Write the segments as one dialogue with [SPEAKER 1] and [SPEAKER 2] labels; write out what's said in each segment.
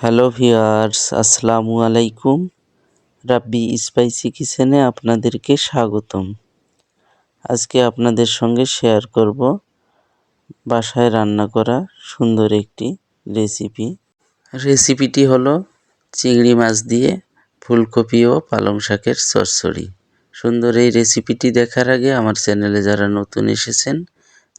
[SPEAKER 1] Hello viewers, আসসালামু আলাইকুম। রাব্বি spicy কিচেনে আপনাদেরকে স্বাগতম। আজকে আপনাদের সঙ্গে শেয়ার করব বাসায় রান্না করা সুন্দর একটি রেসিপি। রেসিপিটি হলো চিংড়ি মাছ দিয়ে ফুলকপি ও পালং শাকের চচ্চড়ি। সুন্দর এই রেসিপিটি দেখার আগে আমার চ্যানেলে যারা নতুন এসেছেন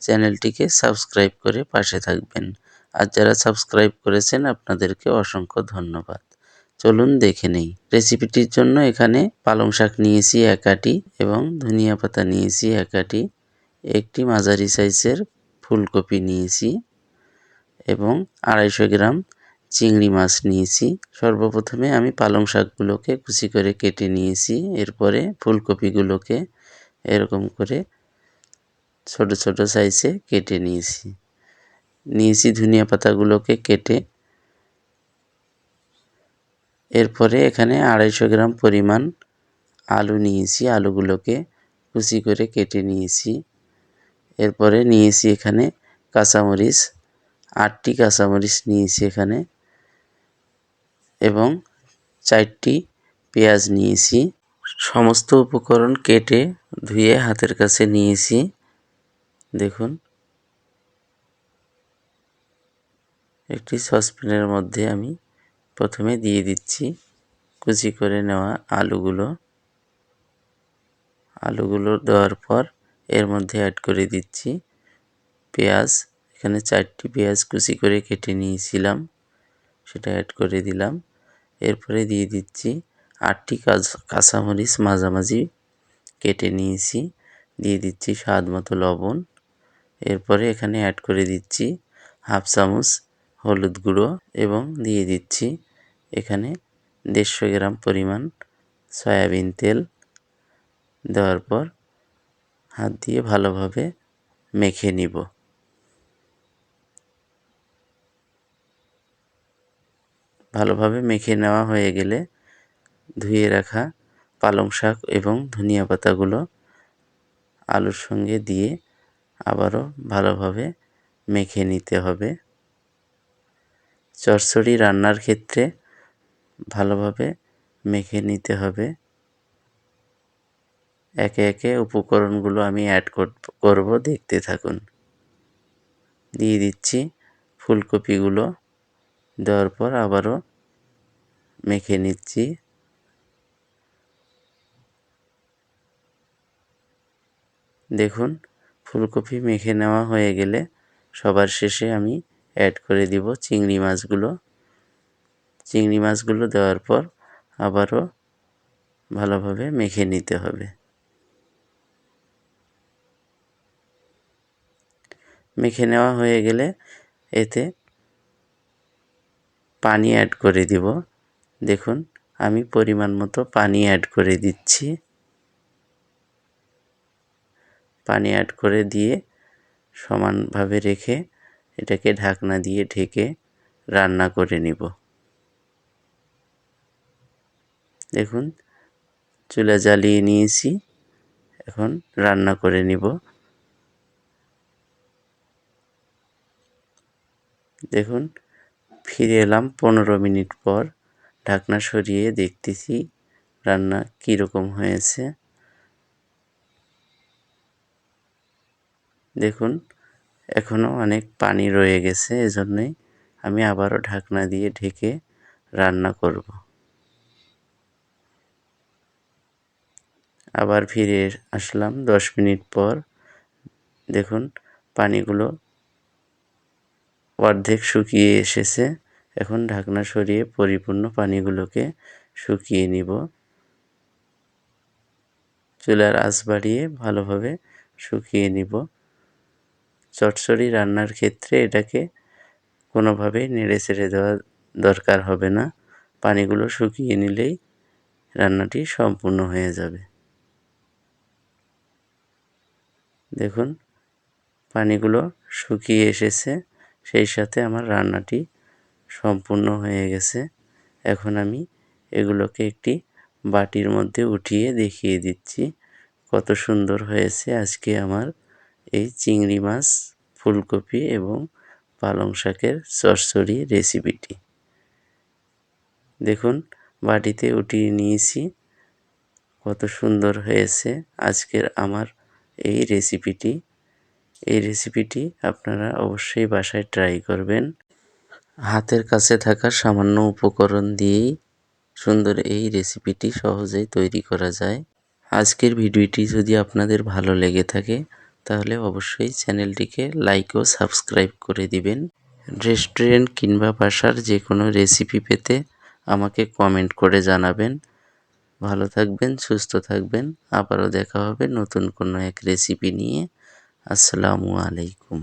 [SPEAKER 1] চ্যানেলটিকে সাবস্ক্রাইব করে পাশে থাকবেন। আর যারা সাবস্ক্রাইব করেছেন আপনাদেরকে অসংখ্য ধন্যবাদ। চলুন দেখে নেই। রেসিপিটির জন্য এখানে পালং শাক নিয়েছি 1 আঁটি এবং ধনিয়া পাতা নিয়েছি 1 আঁটি, একটি মাঝারি সাইজের ফুলকপি নিয়েছি এবং 250 গ্রাম চিংড়ি মাছ নিয়েছি। সর্বপ্রথমে আমি পালং শাকগুলোকে কুচি করে কেটে নিয়েছি। এরপরে ফুলকপিগুলোকে এরকম করে ছোট ছোট সাইজে কেটে নিয়েছি ধনিয়া পাতাগুলোকে কেটে। এরপরে এখানে 250 গ্রাম পরিমাণ আলু নিয়েছি, আলুগুলোকে কুচি করে কেটে নিয়েছি। এরপরে নিয়েছি এখানে কাঁচামরিচ, 8টি কাঁচামরিচ নিয়েছি এখানে এবং 4টি পেঁয়াজ নিয়েছি। সমস্ত উপকরণ কেটে ধুয়ে হাতের কাছে নিয়েছি। দেখুন, একটি সসপ্যানের মধ্যে আমি প্রথমে দিয়ে দিচ্ছি কুচি করে নেওয়া আলুগুলো দেওয়ার পর এর মধ্যে অ্যাড করে দিচ্ছি পেঁয়াজ। এখানে 4টি পেঁয়াজ কুচি করে কেটে নিয়েছিলাম, সেটা অ্যাড করে দিলাম। এরপরে দিয়ে দিচ্ছি 8টি কাঁচামরিচ মাঝামাঝি কেটে নিয়েছি, দিয়ে দিচ্ছি স্বাদ মতো লবণ। এরপরে এখানে অ্যাড করে দিচ্ছি 1/2 চামচ হলুদ গুঁড়ো এবং দিয়ে দিচ্ছি এখানে 150 গ্রাম পরিমাণ সয়াবিন তেল। দেওয়ার পর হাত দিয়ে ভালোভাবে মেখে নিব। ভালোভাবে মেখে নেওয়া হয়ে গেলে ধুয়ে রাখা পালং শাক এবং ধনিয়া পাতাগুলো আলুর সঙ্গে দিয়ে আবারও ভালোভাবে মেখে নিতে হবে। চচ্চড়ি রান্নার ক্ষেত্রে ভালোভাবে মেখে নিতে হবে। একে একে উপকরণগুলো আমি অ্যাড করব, দেখতে থাকুন। দিয়ে দিচ্ছি ফুলকপিগুলো, দেওয়ার পর আবারও মেখে নিচ্ছি। দেখুন, ফুলকপি মেখে নেওয়া হয়ে গেলে সবার শেষে আমি অ্যাড করে দিব চিংড়ি মাছগুলো। চিংড়ি মাছগুলো দেওয়ার পর আবারও ভালোভাবে মেখে নিতে হবে। মেখে নেওয়া হয়ে গেলে এতে পানি অ্যাড করে দিব। দেখুন, আমি পরিমাণ মতো পানি অ্যাড করে দিচ্ছি। পানি অ্যাড করে দিয়ে সমানভাবে রেখে এটাকে ঢাকনা দিয়ে ঢেকে রান্না করে নিব। দেখুন, চুলা জ্বালিয়ে নিয়েছি, এখন রান্না করে নিব। দেখুন, ফিরে এলাম 15 মিনিট পর। ঢাকনা সরিয়ে দেখতেছি রান্না কীরকম হয়েছে। দেখুন, এখনও অনেক পানি রয়ে গেছে, এজন্যই আমি আবারও ঢাকনা দিয়ে ঢেকে রান্না করব। আবার ফিরে আসলাম 10 মিনিট পর। দেখুন, পানিগুলো অর্ধেক শুকিয়ে এসেছে। এখন ঢাকনা সরিয়ে পরিপূর্ণ পানিগুলোকে শুকিয়ে নিব। চুলার আঁচ বাড়িয়ে ভালোভাবে শুকিয়ে নিব। চচ্চড়ি রান্নার ক্ষেত্রে এটাকে কোনোভাবেই নেড়েচেড়ে দেওয়া দরকার হবে না। পানিগুলো শুকিয়ে নিলেই রান্নাটি সম্পূর্ণ হয়ে যাবে। দেখুন, পানিগুলো শুকিয়ে এসেছে, সেই সাথে আমার রান্নাটি সম্পূর্ণ হয়ে গেছে। এখন আমি এগুলোকে একটি বাটির মধ্যে উঠিয়ে দেখিয়ে দিচ্ছি কত সুন্দর হয়েছে আজকে আমার এই চিংড়ি মাছ, ফুলকপি এবং পালং শাকের চচ্চড়ি রেসিপিটি। দেখুন বাটিতে উঠিয়ে নিয়েছি, কত সুন্দর হয়েছে আজকের আমার এই রেসিপিটি। এই রেসিপিটি আপনারা অবশ্যই বাসায় ট্রাই করবেন। হাতের কাছে থাকা সামান্য উপকরণ দিয়েই সুন্দর এই রেসিপিটি সহজেই তৈরি করা যায়। আজকের ভিডিওটি যদি আপনাদের ভালো লেগে থাকে তাহলে অবশ্যই চ্যানেলটিকে লাইক ও সাবস্ক্রাইব করে দিবেন। রেস্টুরেন্ট কিংবা বাসার যে কোনো রেসিপি পেতে আমাকে কমেন্ট করে জানাবেন। ভালো থাকবেন, সুস্থ থাকবেন। আবারও দেখা হবে নতুন কোনো এক রেসিপি নিয়ে। আসসালামু আলাইকুম।